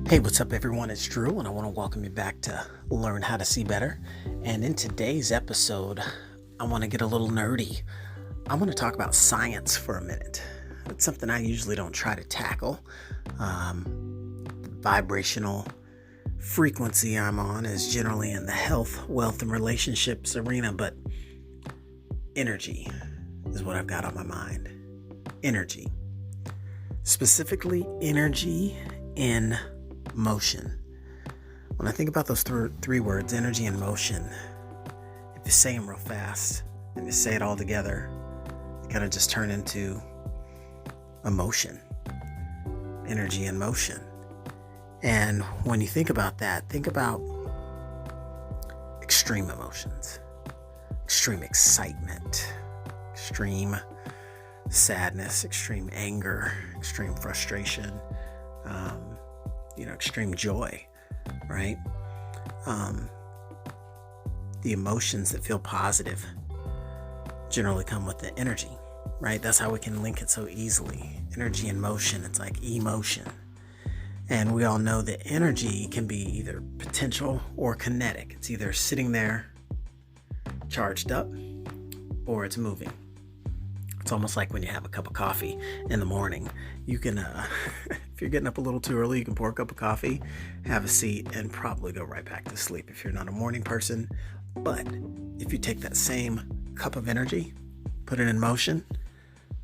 Hey, what's up, everyone? It's Drew, and I want to welcome you back to Learn How to See Better. And in today's episode, I want to get a little nerdy. I want to talk about science for a minute. It's something I usually don't try to tackle. The vibrational frequency I'm on is generally in the health, wealth, and relationships arena, but energy is what I've got on my mind. Energy. Specifically, energy in motion. When I think about those three words, energy and motion, if you say them real fast and you say it all together, they kind of just turn into emotion. Energy and motion. And when you think about that, think about extreme emotions, extreme excitement, extreme sadness, extreme anger, extreme frustration, extreme joy, right? The emotions that feel positive generally come with the energy, right? That's how we can link it so easily. Energy and motion, it's like emotion. And we all know that energy can be either potential or kinetic. It's either sitting there charged up or it's moving. It's almost like when you have a cup of coffee in the morning. You can, if you're getting up a little too early, you can pour a cup of coffee, have a seat, and probably go right back to sleep if you're not a morning person. But if you take that same cup of energy, put it in motion,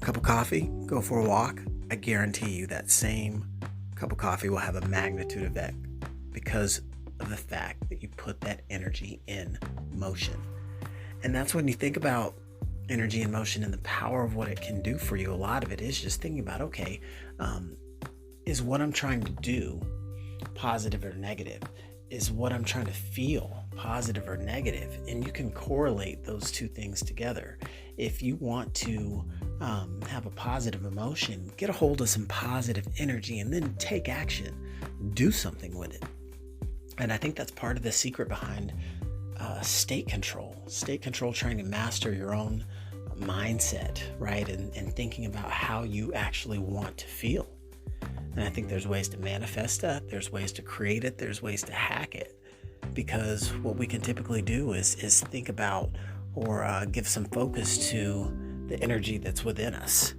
cup of coffee, go for a walk, I guarantee you that same cup of coffee will have a magnitude of that because of the fact that you put that energy in motion. And that's when you think about energy and motion and the power of what it can do for you. A lot of it is just thinking about, okay, is what I'm trying to do positive or negative? Is what I'm trying to feel positive or negative? And you can correlate those two things together. If you want to have a positive emotion, get a hold of some positive energy and then take action. Do something with it. And I think that's part of the secret behind state control, trying to master your own mindset, right? And thinking about how you actually want to feel. And I think there's ways to manifest that. There's ways to create it. There's ways to hack it. Because what we can typically do is think about or give some focus to the energy that's within us.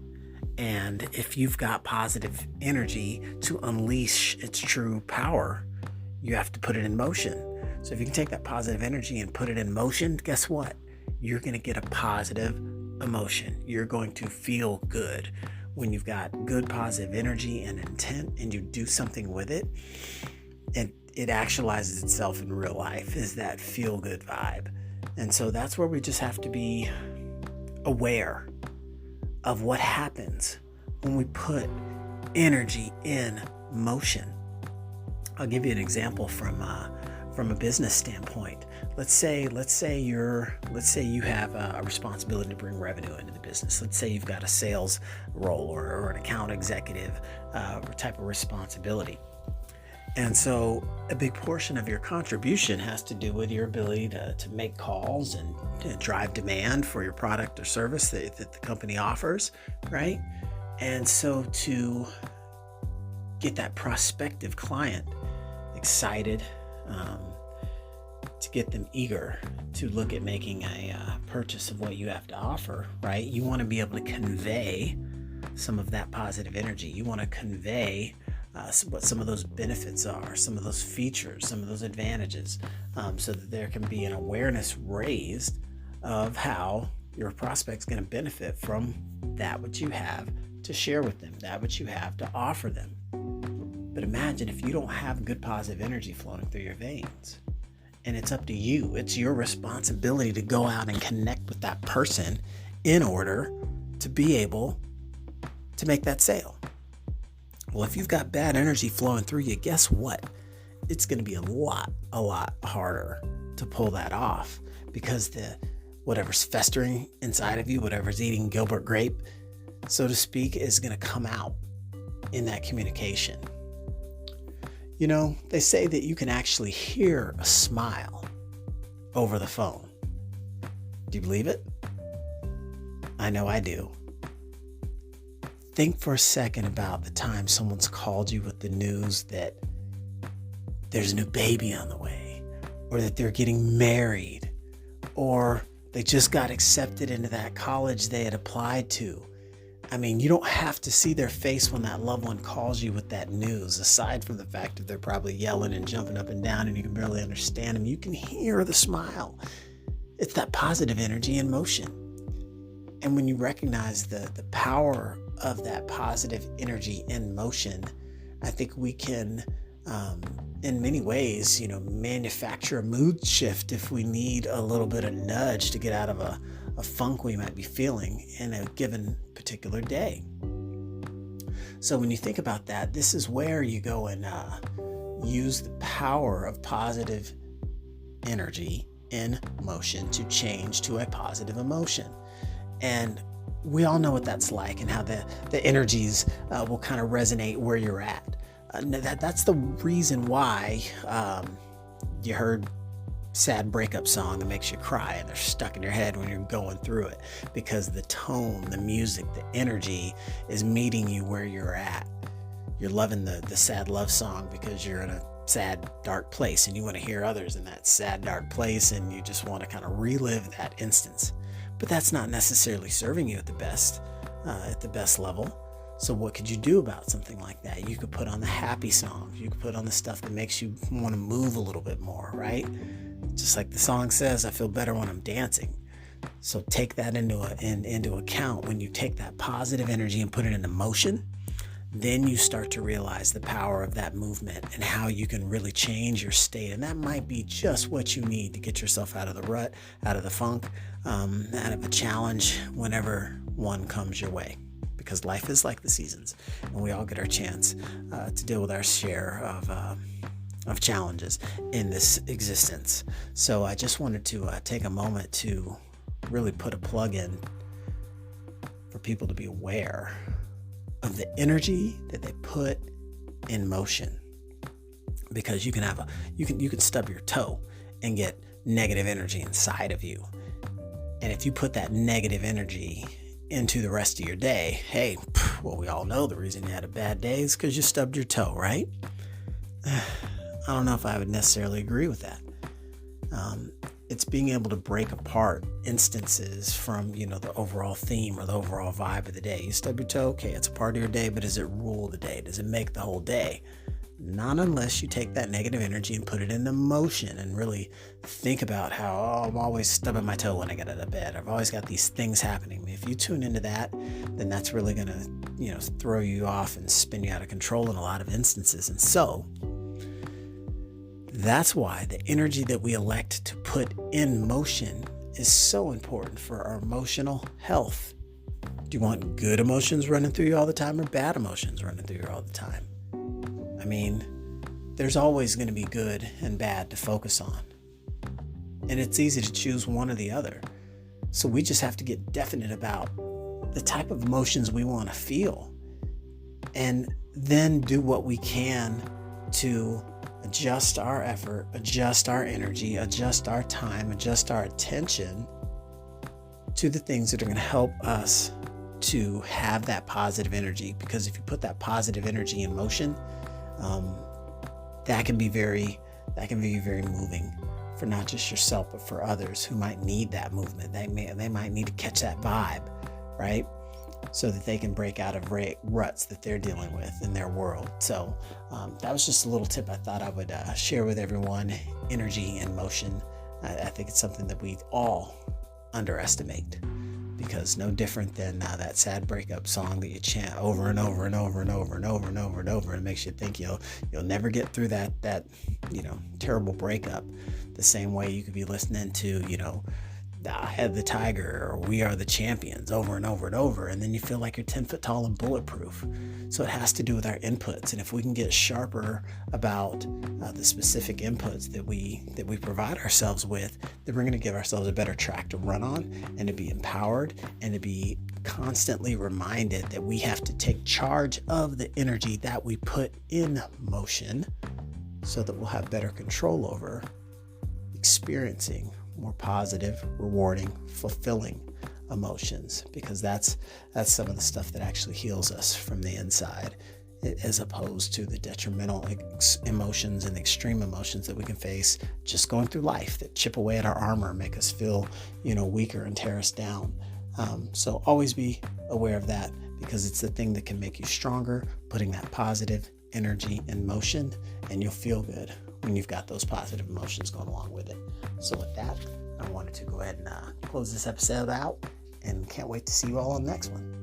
And if you've got positive energy to unleash its true power, you have to put it in motion. So if you can take that positive energy and put it in motion, guess what? You're going to get a positive emotion. You're going to feel good. When you've got good positive energy and intent and you do something with it, and it actualizes itself in real life, is that feel good vibe. And so that's where we just have to be aware of what happens when we put energy in motion. I'll give you an example from a business standpoint. Let's say you have a responsibility to bring revenue into the business. Let's say you've got a sales role or an account executive type of responsibility. And so a big portion of your contribution has to do with your ability to make calls and to drive demand for your product or service that the company offers, right? And so to get that prospective client excited, to get them eager to look at making a purchase of what you have to offer, right? You want to be able to convey some of that positive energy. You want to convey what some of those benefits are, some of those features, some of those advantages, so that there can be an awareness raised of how your prospect's going to benefit from that which you have to share with them, that which you have to offer them. But imagine if you don't have good positive energy flowing through your veins. And it's up to you. It's your responsibility to go out and connect with that person in order to be able to make that sale. Well, if you've got bad energy flowing through you, guess what? It's going to be a lot harder to pull that off because whatever's festering inside of you, whatever's eating Gilbert grape, so to speak, is going to come out in that communication. You know, they say that you can actually hear a smile over the phone. Do you believe it? I know I do. Think for a second about the time someone's called you with the news that there's a new baby on the way, or that they're getting married, or they just got accepted into that college they had applied to. I mean, you don't have to see their face when that loved one calls you with that news, aside from the fact that they're probably yelling and jumping up and down and you can barely understand them. You can hear the smile. It's that positive energy in motion. And when you recognize the power of that positive energy in motion, I think we can, in many ways, manufacture a mood shift if we need a little bit of nudge to get out of a funk we might be feeling in a given particular day. So when you think about that, this is where you go and use the power of positive energy in motion to change to a positive emotion. And we all know what that's like and how the energies will kind of resonate where you're at. That's the reason why you heard sad breakup song that makes you cry and they're stuck in your head when you're going through it, because the tone, the music, the energy is meeting you where you're at. You're loving the sad love song because you're in a sad, dark place and you want to hear others in that sad, dark place, and you just want to kind of relive that instance. But that's not necessarily serving you at the best level. So what could you do about something like that? You could put on the happy songs. You could put on the stuff that makes you want to move a little bit more, right? Just like the song says, I feel better when I'm dancing. So take that into account. When you take that positive energy and put it into motion, then you start to realize the power of that movement and how you can really change your state. And that might be just what you need to get yourself out of the rut, out of the funk, out of a challenge whenever one comes your way. Because life is like the seasons, and we all get our chance to deal with our share of challenges in this existence. So I just wanted to take a moment to really put a plug in for people to be aware of the energy that they put in motion, because you can stub your toe and get negative energy inside of you, and if you put that negative energy into the rest of your day, hey, well, we all know the reason you had a bad day is because you stubbed your toe, right? I don't know if I would necessarily agree with that. It's being able to break apart instances from, the overall theme or the overall vibe of the day. You stub your toe, okay, it's a part of your day, but does it rule the day? Does it make the whole day? Not unless you take that negative energy and put it into motion and really think about how, I'm always stubbing my toe when I get out of bed. I've always got these things happening to me. If you tune into that, then that's really going to, throw you off and spin you out of control in a lot of instances. And so that's why the energy that we elect to put in motion is so important for our emotional health. Do you want good emotions running through you all the time or bad emotions running through you all the time? I mean, there's always going to be good and bad to focus on. And it's easy to choose one or the other. So we just have to get definite about the type of emotions we want to feel, and then do what we can to adjust our effort, adjust our energy, adjust our time, adjust our attention to the things that are going to help us to have that positive energy. Because if you put that positive energy in motion, that can be very moving for not just yourself, but for others who might need that movement. They might need to catch that vibe, right? So that they can break out of ruts that they're dealing with in their world. So that was just a little tip I thought I would share with everyone. Energy and motion. I think it's something that we all underestimate, because no different than that sad breakup song that you chant over and over and over and over and over and over and over, and it makes you think you'll never get through that terrible breakup. The same way you could be listening to Head the Tiger or We Are the Champions over and over and over, and then you feel like you're 10 foot tall and bulletproof. So it has to do with our inputs, and if we can get sharper about the specific inputs that we provide ourselves with, then we're going to give ourselves a better track to run on, and to be empowered, and to be constantly reminded that we have to take charge of the energy that we put in motion, so that we'll have better control over experiencing more positive, rewarding, fulfilling emotions, because that's some of the stuff that actually heals us from the inside as opposed to the detrimental emotions and extreme emotions that we can face just going through life that chip away at our armor, make us feel, weaker and tear us down. So always be aware of that, because it's the thing that can make you stronger, putting that positive energy in motion, and you'll feel good when you've got those positive emotions going along with it. So with that, I wanted to go ahead and close this episode out, and can't wait to see you all on the next one.